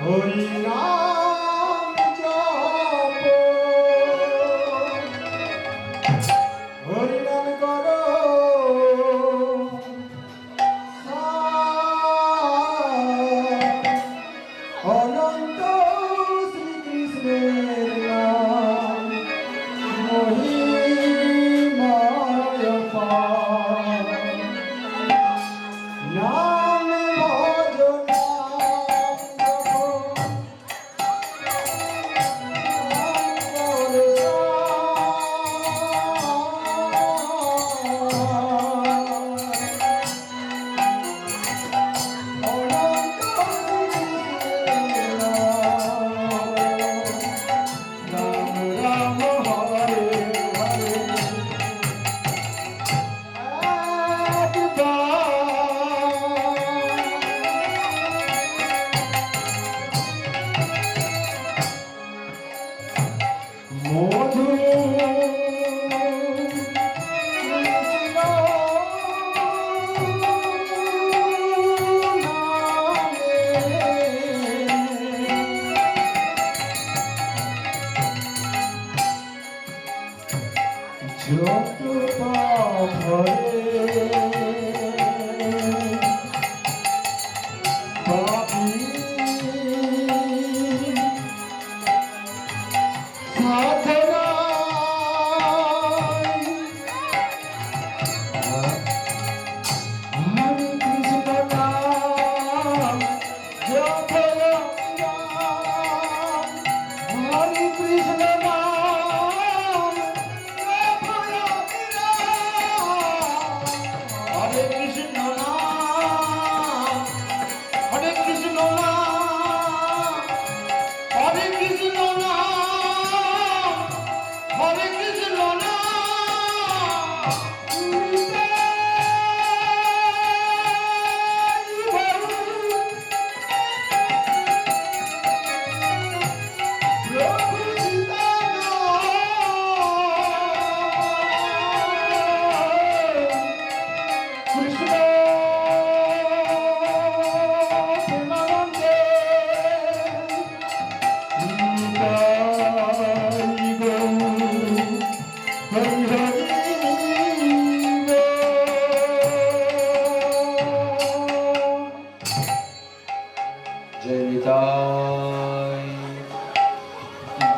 হরি নাম জপ, হরি নাম করো অনন্ত শ্রীকৃষ্ণের নাম মহিমায় পার। নাম ভজ মধু যত পাপ পাপী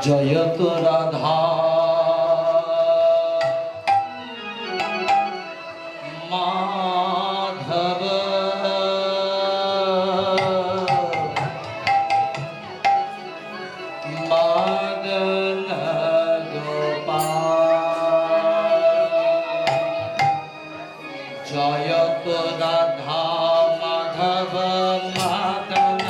জয়ত রাধা মাধব মদন গোপাল। জয়ত রাধা মাধব মদন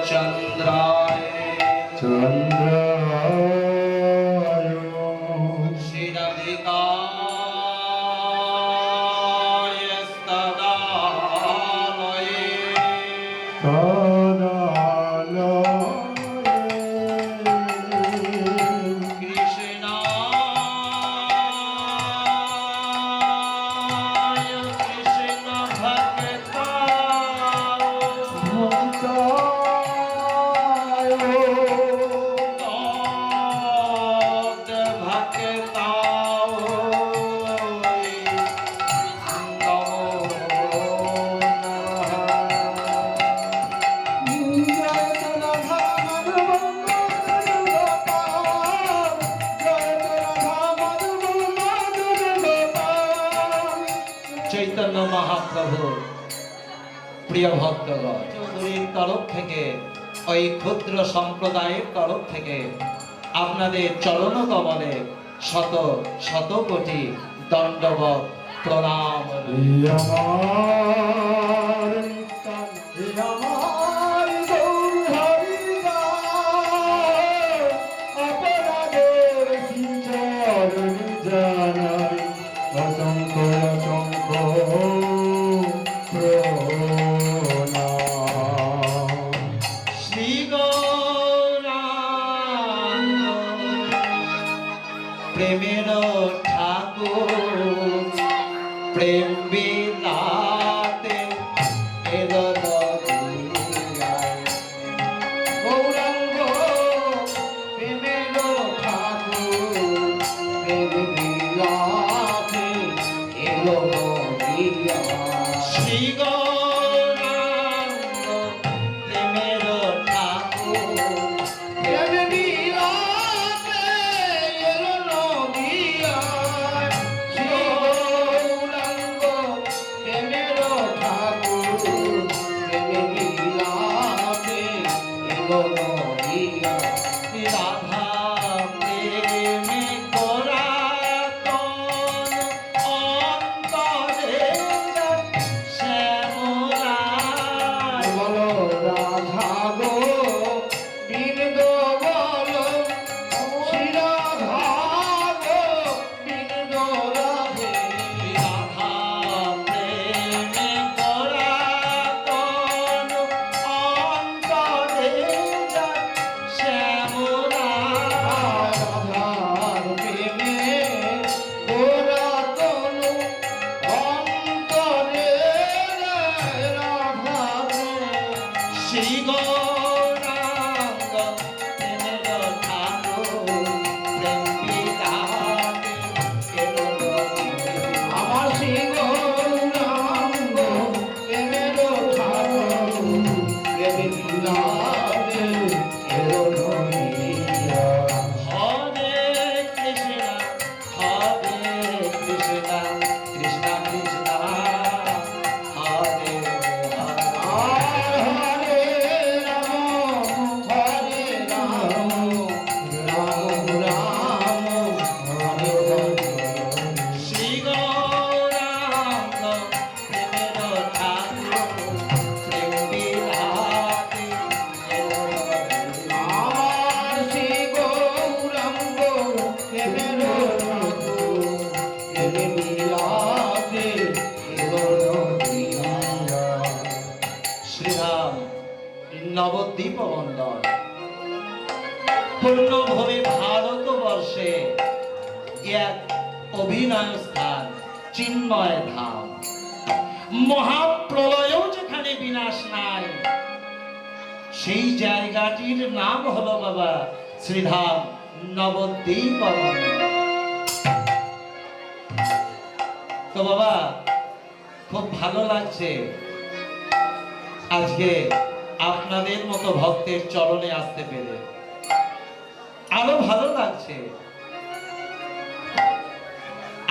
चंद्राय चंद्राय श्रीरधिकाय सदालये চৈতন্য মহাপ্রভু প্রিয় ভক্তগণ চৌধুরীর তরফ থেকে ওই ক্ষুদ্র সম্প্রদায়ের তরফ থেকে আপনাদের চরণ কমলে শত শত কোটি দণ্ডবত প্রণাম। প্রেমের ঠাকুর প্রেম বিলাতে এলো গৌরাঙ্গ প্রেমের ঠাকুর প্রেম বিলাতে এলো শ্রী গৌরাঙ্গ প্রেমের ঠাকুর প্রেম বিলাতে এলো নদিয়া শ্রী গৌরাঙ্গ প্রেমের ঠাকুর প্রেম বিলাতে এলো নদিয়া রাধা প্রেমে কোরাতন অন্তরে শ্যামলায় বলো রাধা গো বিনদ বলো শ্রী রাধা গো বিনদ রাধে রাধা প্রেমে কোরাতন অন্তরে শ্যামলায় রাধার প্রেমে কোরাতন অন্তরে রাধা শ্রী গৌরাঙ্গ প্রেমের ঠাকুর প্রেম বিলাতে এলো আমার শ্রী গৌরাঙ্গ প্রেমের ঠাকুর প্রেম বিলাতে এলো হরে কৃষ্ণ কৃষ্ণ কৃষ্ণ হরে হরে হরে রাম রাম রাম হরে হরে শ্রী গৌরাঙ্গ প্রেমের ঠাকুর প্রেম বিলাতে এলো আমার শ্রী গৌরাঙ্গ প্রেমের ঠাকুর প্রেম বিলাতে এলো শ্রীরাম নবদ্বীপ মন্ডল পূর্ণভূমি ভারতবর্ষে এক অভিনয় স্থান চিন্ময় ধাম মহাপ্রলয়েও যেখানে বিনাশ নাই সেই জায়গাটির নাম হলো বাবা শ্রীধাম নবদ্বীপ মন্ডল। তো বাবা খুব ভালো লাগছে আজকে আপনাদের মতো ভক্তের চরণে আসতে পেরে, আরো ভালো লাগছে।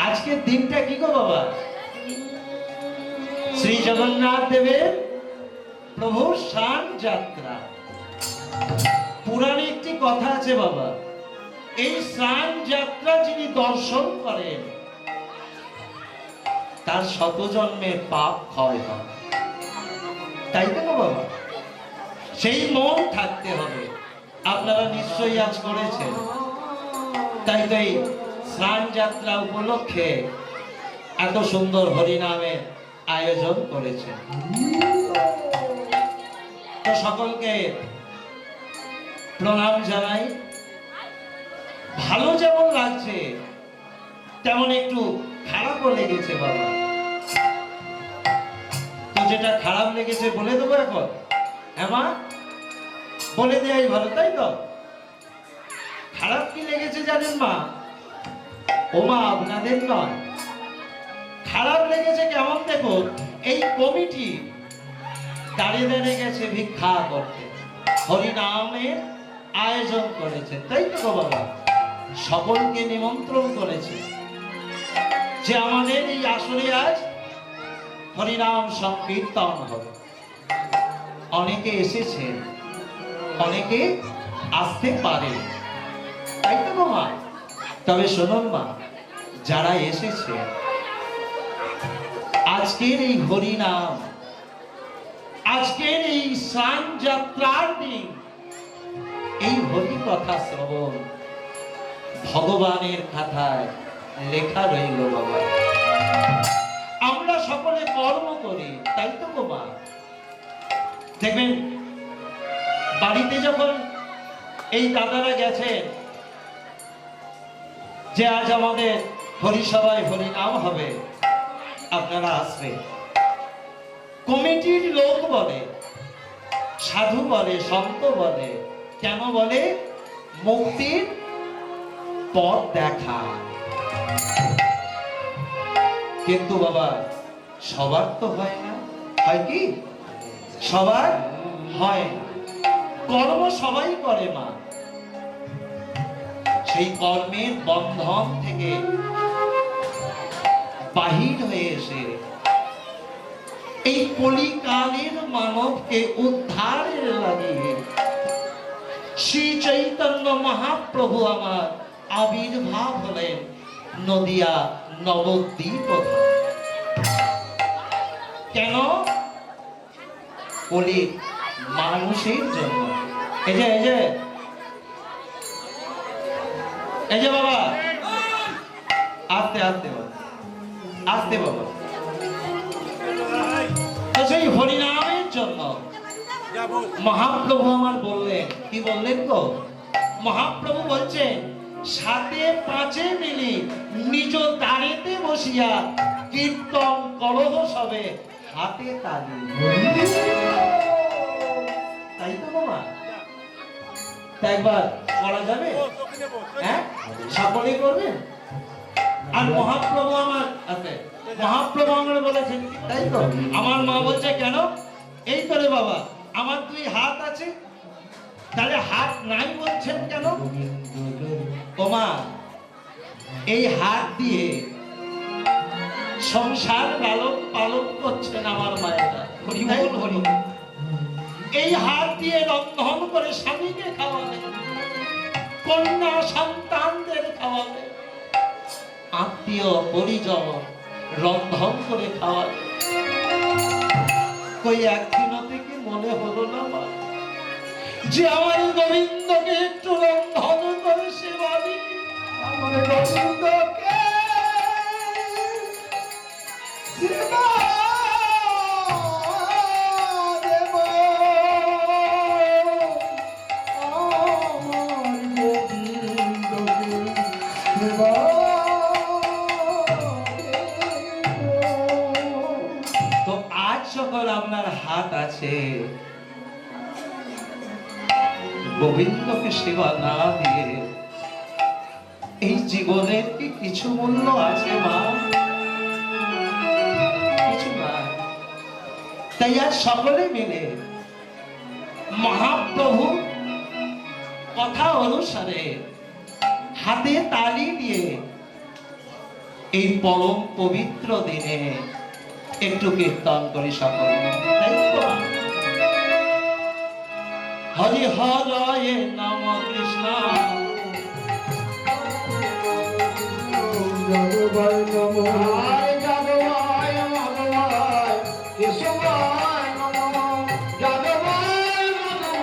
আজকের দিনটা কি গো বাবা, শ্রী জগন্নাথ দেবের প্রভুর শান যাত্রা। পুরাণে একটি কথা আছে বাবা, এই শান যাত্রা যিনি দর্শন করেন তার শত জন্মের পাপ ক্ষয় হয়, তাই তো বাবা। সেই মন থাকতে হবে। আপনারা নিশ্চয়ই আজ করেছেন, তাই তো এই স্নান যাত্রা উপলক্ষে এত সুন্দর হরিনামের আয়োজন করেছেন। তো সকলকে প্রণাম জানাই। ভালো যেমন লাগছে তেমন একটু খারাপও লেগেছে বাবা। তো যেটা খারাপ লেগেছে বলে দেবো এখন? হ্যাঁ মা, বলে দেয়াই ভালো, তাই তো? খারাপ কি লেগেছে জানেন মা? ও মা, আপনাদের নয়, খারাপ লেগেছে কেমন দেখুন, এই কমিটি দাঁড়িয়ে দাঁড়িয়ে গেছে ভিক্ষা করতে, হরিনামের আয়োজন করেছে, তাই তো গো বাবা? সকলকে নিমন্ত্রণ করেছে যে আমাদের এই আসরে আজ হরিনাম সংকীর্তন হবে। অনেকে এসেছেন, অনেকে আসতে পারে, তাই তো গো মা? তবে শুনুন মা, যারা এসেছে আজকের এই হরিনাম, আজকের এই স্নান যাত্রার দিন, এই হরি কথা শ্রবণ ভগবানের খাতায় লেখা রইল বাবা। আমরা সকলে কর্ম করি, তাই তো গো মা? দেখবেন বাড়িতে যখন এই দাদারা গেছেন যে আজ আমাদের হরিসভায় হরিনাম হবে, আপনারা আসবেন, কমিটির লোক বলে, সাধু বলে, সন্ত বলে, কেন বলে? মুক্তির পথ দেখা। কিন্তু বাবা সবার তো হয় না, হয় কি? সবার হয় না। কর্ম সবাই করে মা, সেই কর্মের বন্ধন থেকে বাহির হয়ে এসে এই কলিকালের মানবকে উদ্ধারের লাগিয়ে শ্রী চৈতন্য মহাপ্রভু আমার আবির্ভাব হলেন নদিয়া নবদ্বীপ। কেন? কলি মানুষের জন্য। এই যে বাবা, আস্তে আস্তে বাবা, আস্তে বাবা। তো সেই হরিনামের জন্য মহাপ্রভু আমার বললেন, কি বললেন গো? মহাপ্রভু বলছেন, সাথে পাঁচে মিলি নিজ দ্বারেতে বসিয়া কীর্তন কলহ সবে হাতে তালি। তাই তো বাবা? তাই একবার করা যাবে? হ্যাঁ, সকলেই করবেন। আর মহাপ্রভু আমার আছে, মহাপ্রভু আমার বলেছেন, তাই তো? আমার মা বলছে কেন? এই করে বাবা, আমার দুই হাত আছে, তাহলে হাত নাই বলছেন কেন? ও মা, এই হাত দিয়ে সংসার লালন পালন করছেন আমার মায়েরা, এই হাত দিয়ে রন্ধন করে স্বামীকে খাওয়াবে, কন্যা সন্তানদের খাওয়াবে, আত্মীয় পরিজন রন্ধন করে খাওয়াবে। কই একদিনও থেকে মনে হলো না মা যে আমার গোবিন্দকে একটু রন্ধন করে সেবা দিই? আমার গোবিন্দকে সেবা দেব, আমার গোবিন্দকে সেবা। তো আজ সকল আপনার হাত আছে, গোবিন্দকে সেবা না দিয়ে এই জীবনের কি কিছু মূল্য আছে মা? কিছু না। তাই আজ সকলে মিলে মহাপ্রভু কথা অনুসারে হাতে তালি দিয়ে এই পরম পবিত্র দিনে একটু কীর্তন করি সকলে, তাই তো? হরি হরয়ে নম কৃষ্ণ, যাদবায় নম, যাদবায় নম, কেশবায় নম, যাদবায় নম,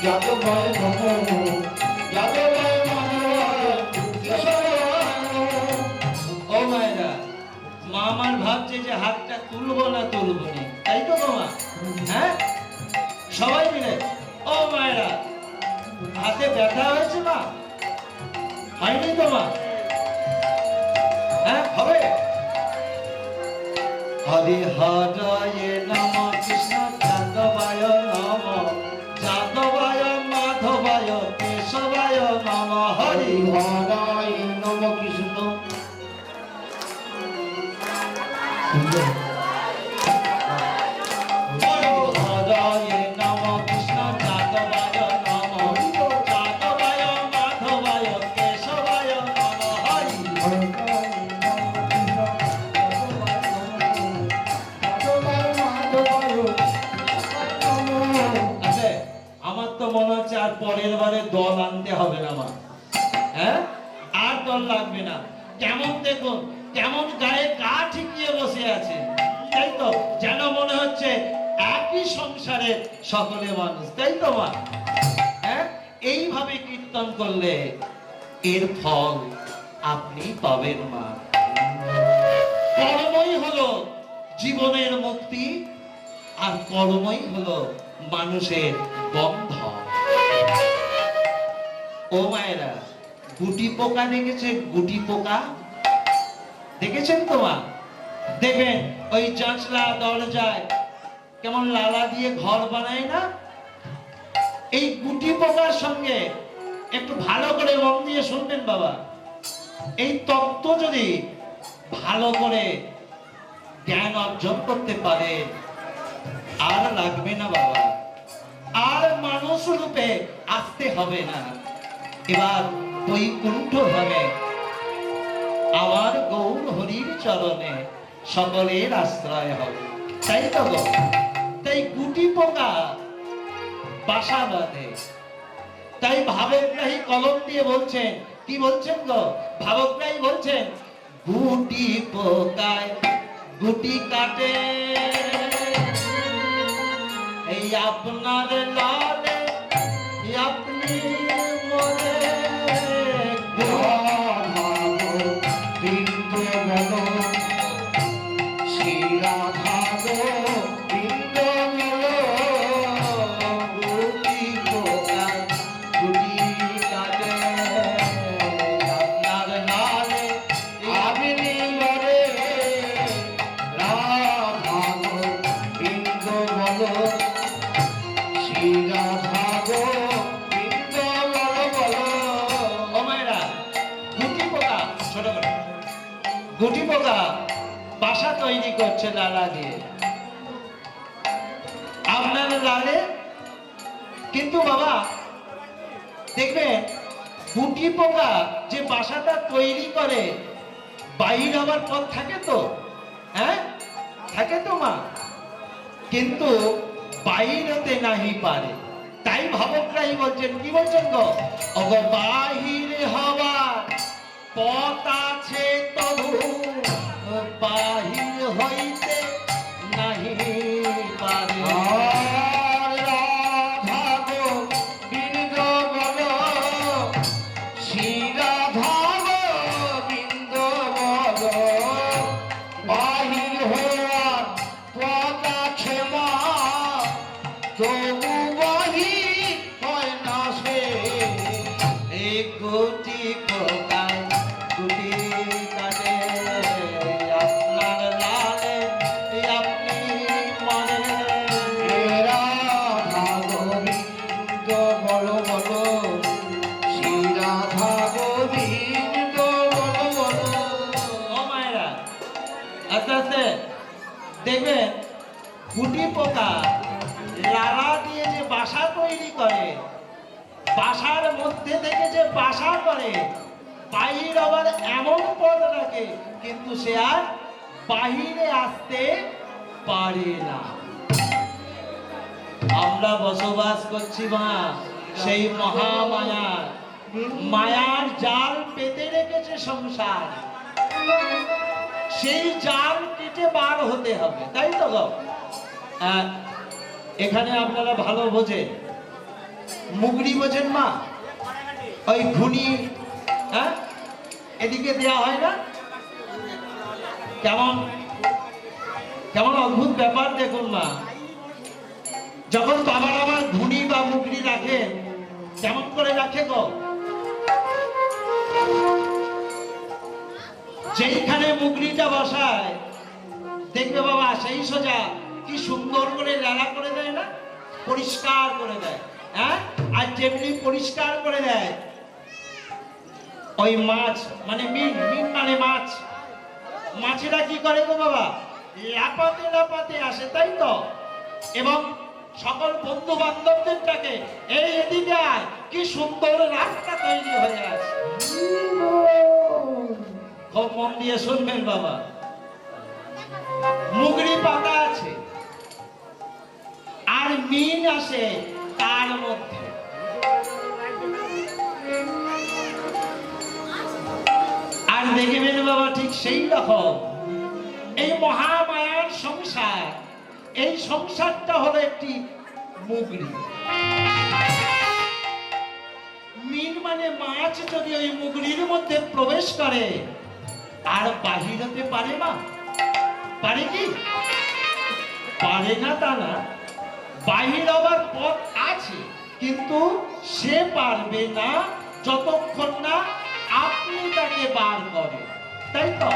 যাদবায় নমো যাদবায় মাধবায় কেশবায় ও মায়েরা, মা আমার ভাবছে যে হাতটা তুলবো না তুলবো না, তাই তো গো মা? হ্যাঁ, সবাই মিলে। ও মায়েরা, হাতে ব্যথা হয়েছে মা? হয়নি তো মা? হ্যাঁ, হবে। হরি হরায় নম কৃষ্ণ যাদবায় নম যাদবায় মাধবায় কেশবায় নম। হরি হরায় নম কৃষ্ণ হরায় নম কৃষ্ণ যাদবায় নম যাদবায় মাধবায় কেশবায় নম। হরি আচ্ছা, আমার তো মনে হচ্ছে আর পরের বারে দল আনতে হবে না মা। হ্যাঁ, আর দল লাগবে না। কেমন দেখুন, কেমন গায়ে গা ঠিকিয়ে বসে আছে, তাই তো? যেন মনে হচ্ছে একই সংসারে সকলে মানুষ, তাই তো মা? হ্যাঁ, এইভাবে কীর্তন করলে এর ফল আপনি পাবেন মা। কর্মই হলো জীবনের মুক্তি, আর কর্মই হলো মানুষের বন্ধন। ও মায়েরা, গুটি পোকা দেখেছে? গুটি পোকা দেখেছেন তো মা? দেখবেন ওই জানলা দরজায় কেমন লালা দিয়ে ঘর বানায় না? এই গুটি পোকার সঙ্গে একটু ভালো করে মন দিয়ে শুনবেন বাবা, এই তত্ত্ব যদি ভালো করে জ্ঞান অর্জন করতে পারে, আর লাগবে না বাবা, আর মানুষ রূপে আসতে হবে না। এবার বৈকুণ্ঠ হবে আমার গৌর হরির চরণে সকলের আশ্রয় হবে, তাই তো গো? তাই গুটি পোকা বাসা বাঁধে। তাই ভাবগ্রাহী কলম দিয়ে বলছেন, কি বলছেন গো? ভাবগ্রাহী বলছেন, গুটি পোকায় গুটি কাটে এই আপনার লালে আপনি মনে গুটি পোকা বাসা তৈরি করছে লালা দিয়ে, আপনার লালে। কিন্তু বাবা দেখবেন গুটি পোকা যে বাসাটা তৈরি করে, বাইর হবার পথ থাকে তো? হ্যাঁ, থাকে তো মা? কিন্তু বাইর হতে নাহি পারে। তাই ভাবগ্রাহী বলছেন, কি বলছেন গো? অগ বাহির হওয়ার পথ আছে তবু বাহির হইতে নাহি পারে। গুটি পোকা গুটি কাটে আপনার লালে আপনি মনে। গোবিন্দ বলো বলো শ্রী রাধা গোবিন্দ বলো বলো। ও মায়েরা, আস্তে আস্তে দেখবেন গুটি পোকা লালা দিয়ে যে বাসা তৈরি করে, বাসার মধ্যে থেকে যে বাসা করে, বাহির আবার এমন পথ রাখে, কিন্তু সে আর বাহিরে আসতে পারে না। আমরা বসবাস করছি মা সেই মহামায়ার, মায়ার জাল পেতে রেখেছে সংসার, সেই জাল কেটে বার হতে হবে, তাই তো গো? এখানে আপনারা ভালো বোঝেন, মুগরি বোঝেন মা? ওই ঘুনি, হ্যাঁ, এদিকে দেওয়া হয় না? কেমন কেমন অদ্ভুত ব্যাপার দেখুন মা। যখন বাবার আমার ঘুনি বা মুগরি রাখে, কেমন করে রাখে গো? যেইখানে মুগরিটা বসায় দেখবে বাবা, সেই সোজা কি সুন্দর করে লেলা করে দেয় না, পরিষ্কার করে দেয়। হ্যাঁ, আর যেমনি পরিষ্কার করে দেয়, ওই মাছ মানে মিন, মিন মানে মাছ, মাছেরা কি করে গো বাবা? লাপাতে লাপাতে আসে, তাই তো? এবং সকল বন্ধু বান্ধবদের ডাকে, এই এদিকে আয়, কি সুন্দর রাস্তা তৈরি হয়ে আছে। খুব মন দিয়ে শুনবেন বাবা। মুগরি পাতা আছে আর মিন আসে তার মধ্যে। আর দেখবেন বাবা, ঠিক সেই রকম এই মহামায়ার সংসার, এই সংসারটা হলো একটি মুগরি। মিন মানে মাছ যদি ওই মুগরির মধ্যে প্রবেশ করে, আর বাহির হতে পারে মা? পারে কি? পারে না তা না, বাহির হবার পথ আছে, কিন্তু সে পারবে না যতক্ষণ না আপনি তাকে বার করেন, তাই তো?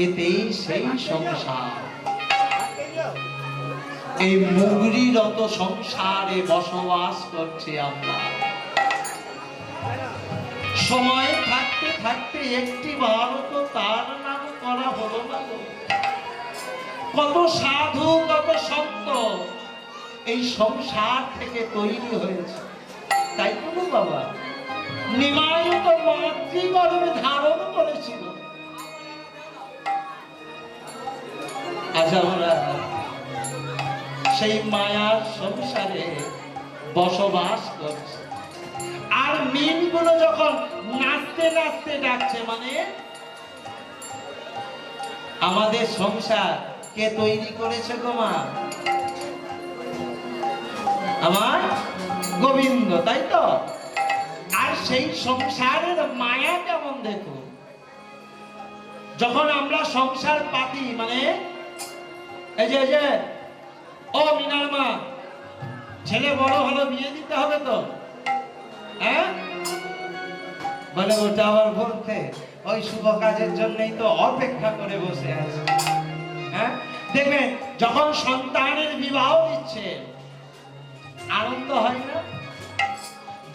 এতেই সেই সংসার, এই মুগরিরত সংসারে বসবাস করছে আমরা। সময় থাকতে থাকতে একটি বার তো তার নাম করা হলো না। কত সাধু, কত সন্ত এই সংসার থেকে তৈরি হয়েছে, তাই তো বাবা? নিমাই তো মাতৃগর্ভে ধারণ করেছিল। আজ আমরা সেই মায়ার সংসারে বসবাস করছে। আর মিনগুলো যখন নাচতে নাচতে ডাকছে, মানে আমাদের সংসার কে তৈরি করেছে গো মা? আমার গোবিন্দ, তাই তো? আর সেই সংসারের মায়া কেমন দেখুন। যখন আমরা সংসার পাতি, মানে এই যে ও মিনার মা, ছেলে বড় হলো, বিয়ে দিতে হবে তো, হ্যাঁ? বলে ওটা আবার বলতে, ওই শুভ কাজের জন্যই তো অপেক্ষা করে বসে আছে। হ্যাঁ, দেখবেন যখন সন্তানের বিবাহ দিচ্ছে, আনন্দ হয় না?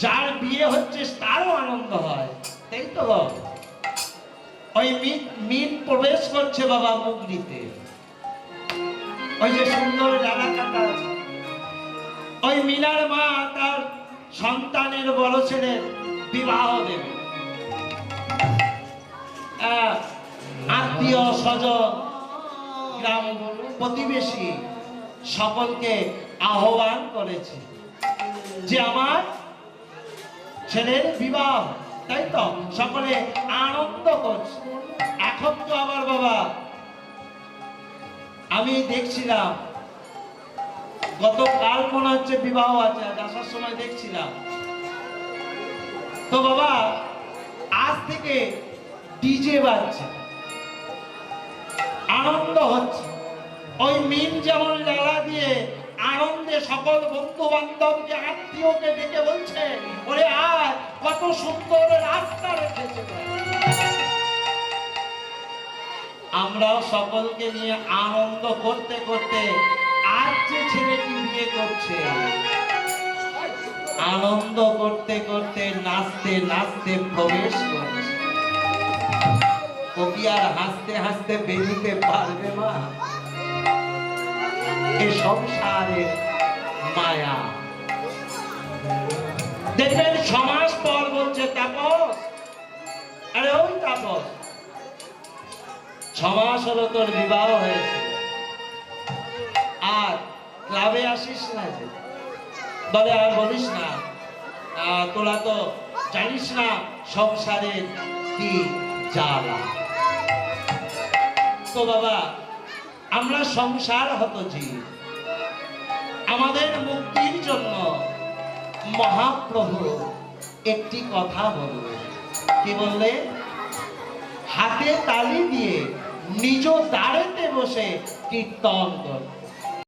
যার বিয়ে হচ্ছে তারও আনন্দ হয়, তাই তো? ওই মিন প্রবেশ করছে বাবা মুগরিতে, ওই যে সুন্দর ডালা কাটা আছে, ওই মিনার মা তার সন্তানের বড় ছেলের বিবাহ দেবে। আত্মীয় স্বজন, গ্রাম প্রতিবেশী সকলকে আহ্বান করেছে যে আমার ছেলের বিবাহ, তাই তো? সকলে আনন্দ করছে। এখন তো আবার বাবা, আমি দেখছিলাম গতকাল মনে হচ্ছে বিবাহ আছে, আসার সময় দেখছিলাম তো বাবা, আজ থেকে ডিজে বাজছে, আনন্দ হচ্ছে। ওই মিন যেমন লেলা দিয়ে আনন্দে সকল বন্ধু বান্ধবকে, আত্মীয়কে ডেকে বলছে, ওরে আয়, কত সুন্দর রাস্তা রেখেছে। আমরাও সকলকে নিয়ে আনন্দ করতে করতে আজ যে ছেলেটি বিয়ে করছে, আনন্দ করতে করতে, নাচতে নাচতে প্রবেশ করছে। ও কি আর হাসতে হাসতে বেরোতে পারবে মা? এই সংসারের মায়া। দেখবেন সমাজ পর বলছে, তাপস, আরে ওই তাপস, 6 মাস হলো তোর বিবাহ হয়েছে, আর ক্লাবে আসিস না যে? বলে আর বলিস না, তোরা তো জানিস না সংসারের কি জ্বালা। তো বাবা, আমরা সংসার হত জীব, আমাদের মুক্তির জন্য মহাপ্রভু একটি কথা বলবে। কি বললে? হাতে তালি দিয়ে নিজ দাঁড়েতে বসে কীর্তন করবে।